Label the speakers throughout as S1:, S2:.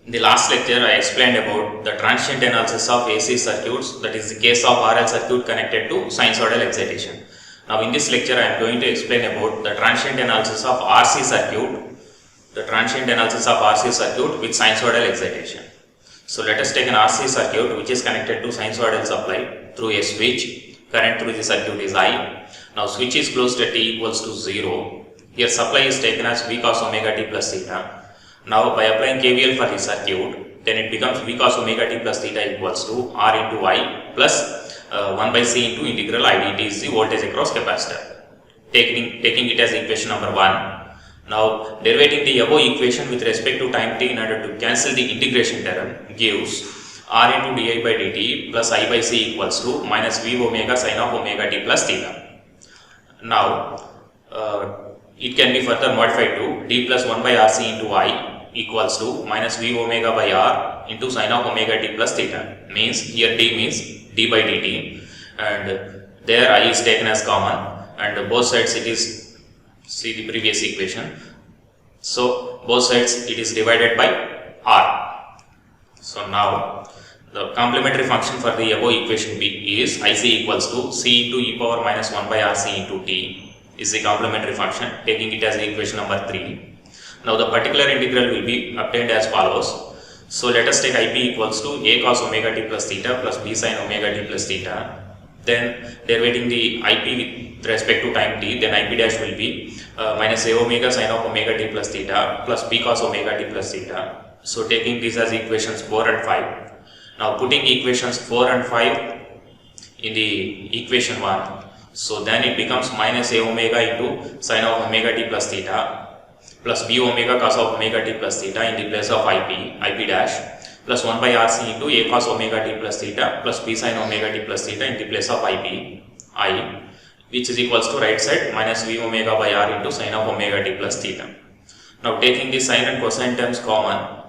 S1: In the last lecture, I explained about the transient analysis of AC circuits, that is the case of RL circuit connected to sinusoidal excitation. Now in this lecture, I am going to explain about the transient analysis of RC circuit, with sinusoidal excitation. So let us take an RC circuit which is connected to sinusoidal supply through a switch. Current through the circuit is I. Now switch is closed at t equals to 0. Here supply is taken as V cos omega t plus theta. Now by applying KVL for the circuit, then it becomes V cos omega t plus theta equals to R into I plus 1 by C into integral I dt is the voltage across capacitor. Taking it as equation number 1. Now derivating the above equation with respect to time t in order to cancel the integration term gives R into di by dt plus I by C equals to minus V omega sin of omega t plus theta. Now it can be further modified to d plus 1 by RC into I equals to minus V omega by R into sin of omega t plus theta. Means here d means d by dt, and there I is taken as common, and both sides it is, see the previous equation, so both sides it is divided by R. So now the complementary function for the above equation B is IC equals to C into e power minus 1 by RC into t is the complementary function, taking it as equation number 3. Now the particular integral will be obtained as follows. So let us take IP equals to A cos omega t plus theta plus B sin omega t plus theta. Then derivating the IP with respect to time t, then IP dash will be minus A omega sin of omega t plus theta plus B cos omega t plus theta. So taking this as equations 4 and 5. Now putting equations 4 and 5 in the equation 1. So then it becomes minus A omega into sin of omega t plus theta plus B omega cos of omega t plus theta in the place of IP dash plus 1 by RC into A cos omega t plus theta plus B sin omega t plus theta in the place of I, which is equals to right side minus V omega by R into sin of omega t plus theta. Now taking the sine and cosine terms common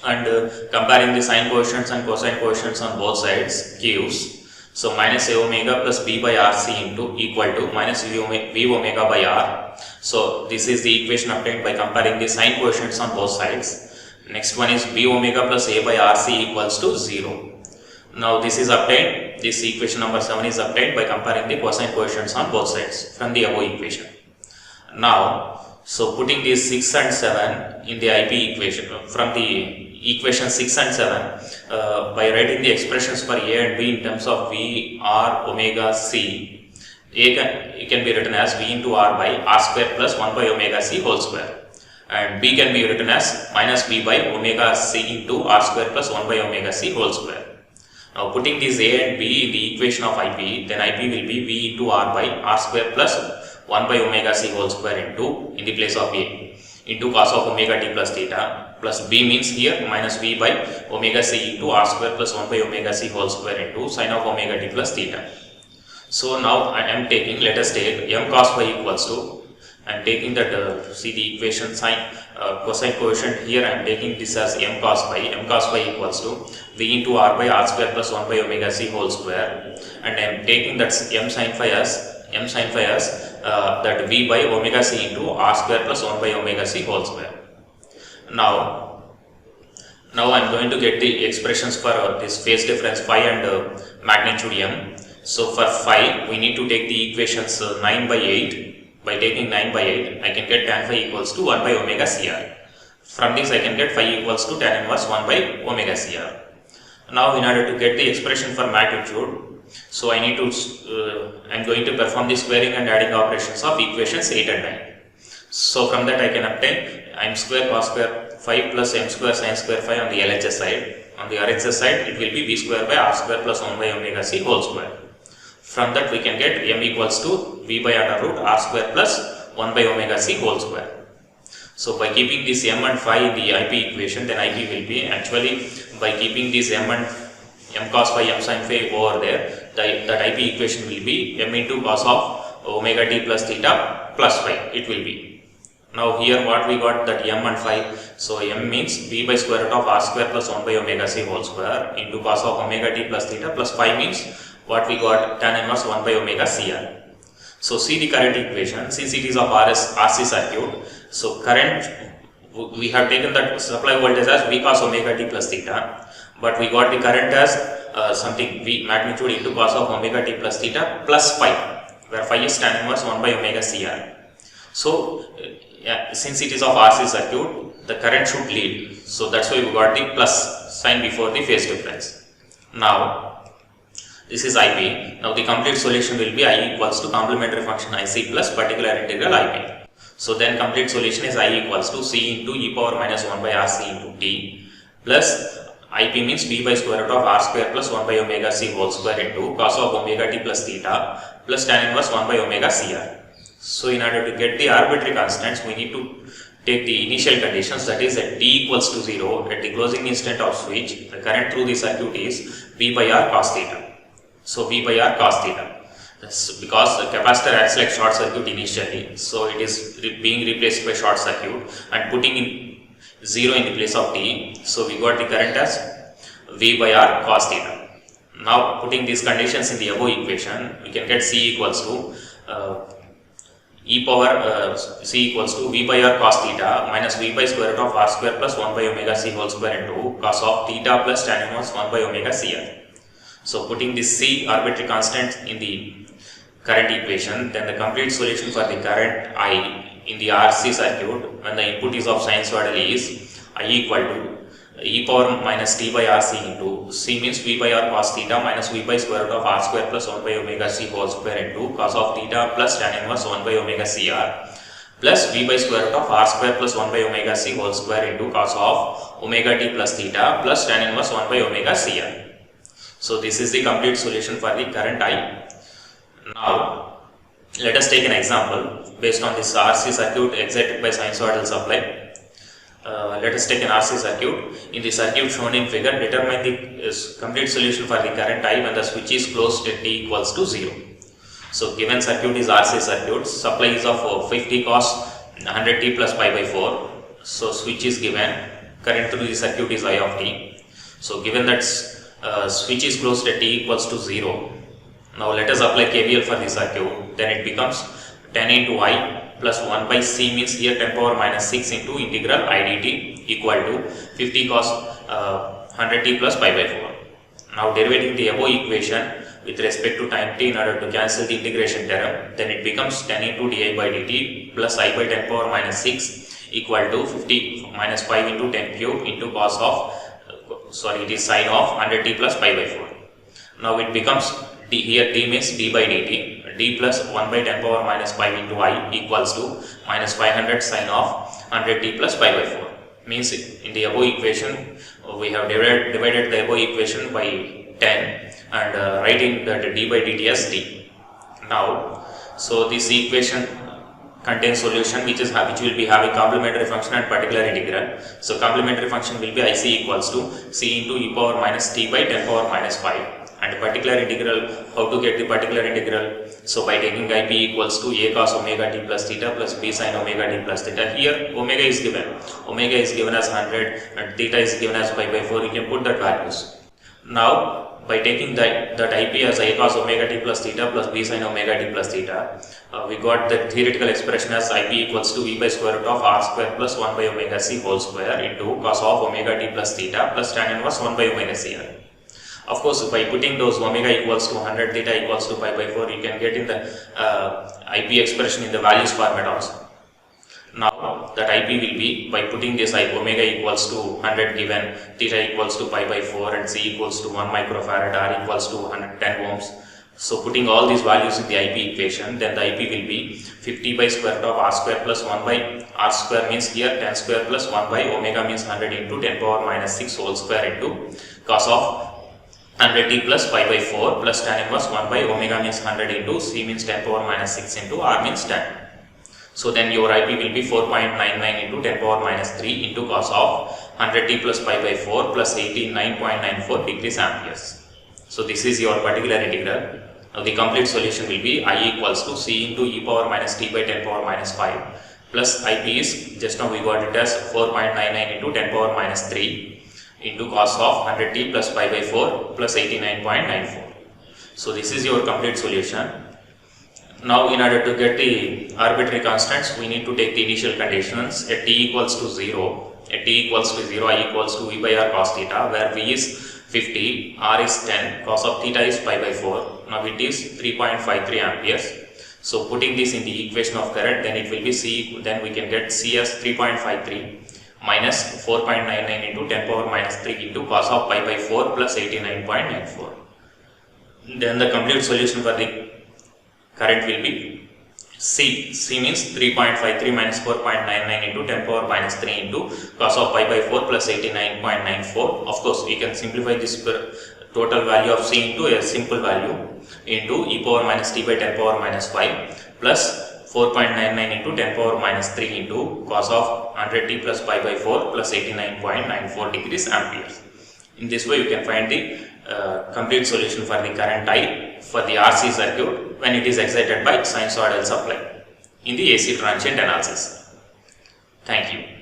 S1: and comparing the sine coefficients and cosine coefficients on both sides gives, so minus A omega plus B by RC into equal to minus V omega by R. So this is the equation obtained by comparing the sine coefficients on both sides. Next one is B omega plus A by RC equals to 0. Now this is obtained, this equation number 7 is obtained by comparing the cosine coefficients on both sides from the above equation. Now, so putting these 6 and 7 in the IP equation, from the equation 6 and 7, by writing the expressions for A and B in terms of V, R, omega, C, it can be written as V into R by R square plus 1 by omega C whole square, and B can be written as minus V by omega C into R square plus 1 by omega C whole square. Now putting these A and B in the equation of IP, then IP will be V into R by R square plus 1 by omega C whole square into, in the place of A, into cos of omega t plus theta, plus B means here minus V by omega C into R square plus 1 by omega C whole square into sin of omega t plus theta. So now I am taking, let us take m cos phi equals to, I am taking that, see the equation sine, cosine coefficient here, I am taking this as m cos phi equals to V into R by R square plus 1 by omega C whole square, and I am taking that m sin phi as that V by omega C into R square plus 1 by omega C whole square. Now I am going to get the expressions for this phase difference phi and magnitude m. So for phi, we need to take the equations 9 by 8. By taking 9 by 8, I can get tan phi equals to 1 by omega Cr. From this, I can get phi equals to tan inverse 1 by omega Cr. Now, in order to get the expression for magnitude, so I need to, I am going to perform the squaring and adding operations of equations 8 and 9. So from that, I can obtain m square cos square phi plus m square sin square phi on the LHS side. On the RHS side, it will be v square by r square plus 1 by omega c whole square. From that, we can get m equals to v by under root r square plus 1 by omega c whole square. So by keeping this m and phi in the IP equation, then IP will be actually, by keeping this m and m cos phi m sin phi over there, that IP equation will be m into cos of omega t plus theta plus phi, it will be. Now here what we got, that m and phi, so m means v by square root of r square plus 1 by omega c whole square into cos of omega t plus theta, plus phi means what we got, tan inverse 1 by omega Cr. So see the current equation, since it is of RC circuit, so current we have taken that supply voltage as V cos omega t plus theta, but we got the current as something V magnitude into cos of omega t plus theta plus phi, where phi is tan inverse 1 by omega CR. So since it is of RC circuit, the current should lead, so that's why we got the plus sign before the phase difference. Now this is IP. Now the complete solution will be I equals to complementary function IC plus particular integral IP. So then complete solution is I equals to C into e power minus 1 by RC into t plus IP means V by square root of R square plus 1 by omega C whole square into cos of omega t plus theta plus tan inverse 1 by omega CR. So in order to get the arbitrary constants, we need to take the initial conditions, that is at t equals to 0 at the closing instant of switch, the current through the circuit is V by R cos theta. So V by R cos theta. That's because the capacitor acts like short circuit initially, so it is being replaced by short circuit and putting in 0 in the place of t. So we got the current as V by R cos theta. Now putting these conditions in the above equation, we can get C equals to e power C equals to V by R cos theta minus V by square root of R square plus 1 by omega C whole square into cos of theta plus tan inverse 1 by omega CR. So putting this C arbitrary constant in the current equation, then the complete solution for the current I in the RC circuit when the input is of sinusoidal is I equal to e power minus t by RC into C means V by R cos theta minus V by square root of R square plus 1 by omega C whole square into cos of theta plus tan inverse 1 by omega CR plus V by square root of R square plus 1 by omega C whole square into cos of omega t plus theta plus tan inverse 1 by omega CR. So this is the complete solution for the current I. Now let us take an example based on this RC circuit excited by sinusoidal supply. Let us take an RC circuit. In the circuit shown in figure, determine the complete solution for the current I when the switch is closed at t equals to 0. So given circuit is RC circuit, supply is of 50 cos 100t plus pi by 4. So switch is given, current through the circuit is I of t. So given that switch is closed at t equals to 0, now let us apply KVL for the circuit, then it becomes 10 into I plus 1 by C means here 10 power minus 6 into integral I dt equal to 50 cos 100t plus pi by 4. Now derivating the above equation with respect to time t in order to cancel the integration term, then it becomes 10 into di by dt plus I by 10 power minus 6 equal to 50 minus 5 into 10 cube into cos of it is sin of 100t plus pi by 4. Now it becomes d, here d means d by dt, d plus 1 by 10 power minus 5 into I equals to minus 500 sin of 100t plus pi by 4. Means in the above equation we have divided the above equation by 10 and writing that d by dt as d. Now so this equation contains solution which will be having complementary function and particular integral. So complementary function will be IC equals to C into e power minus t by 10 power minus 5, and particular integral, how to get the particular integral? So by taking IP equals to a cos omega t plus theta plus b sin omega t plus theta. Here omega is given as 100 and theta is given as pi by 4. You can put that values. Now by taking that IP as a cos omega t plus theta plus b sin omega t plus theta, we got the theoretical expression as IP equals to v by square root of r square plus 1 by omega c whole square into cos of omega t plus theta plus tan inverse 1 by omega cr. Of course, by putting those omega equals to 100, theta equals to pi by 4, you can get in the IP expression in the values format also. Now that IP will be by putting this omega equals to 100 given, theta equals to pi by 4 and c equals to 1 microfarad, r equals to 110 ohms. So putting all these values in the IP equation, then the IP will be 50 by square root of r square plus 1 by r square means here 10 square plus 1 by omega means 100 into 10 power minus 6 whole square into cos of 100t plus pi by 4 plus tan inverse 1 by omega means 100 into c means 10 power minus 6 into r means 10. So then your IP will be 4.99 into 10 power minus 3 into cos of 100t plus pi by 4 plus 89.94 degrees amperes. So this is your particular integral. Now the complete solution will be I equals to c into e power minus t by 10 power minus 5 plus IP is, just now we got it as 4.99 into 10 power minus 3 into cos of 100t plus pi by 4 plus 89.94. So this is your complete solution. Now in order to get the arbitrary constants, we need to take the initial conditions at t equals to 0, at t equals to 0, I equals to v by r cos theta, where v is 50, r is 10, cos of theta is pi by 4. Now it is 3.53 amperes. So putting this in the equation of current, then it will be C, then we can get C as 3.53 minus 4.99 into 10 power minus 3 into cos of pi by 4 plus 89.94. Then the complete solution for the current will be C. C means 3.53 minus 4.99 into 10 power minus 3 into cos of pi by 4 plus 89.94. Of course, we can simplify this total value of C into a simple value into e power minus t by 10 power minus 5 plus 4.99 into 10 power minus 3 into cos of 100t plus pi by 4 plus 89.94 degrees amperes. In this way, you can find the complete solution for the current I for the RC circuit when it is excited by sinusoidal supply in the AC transient analysis. Thank you.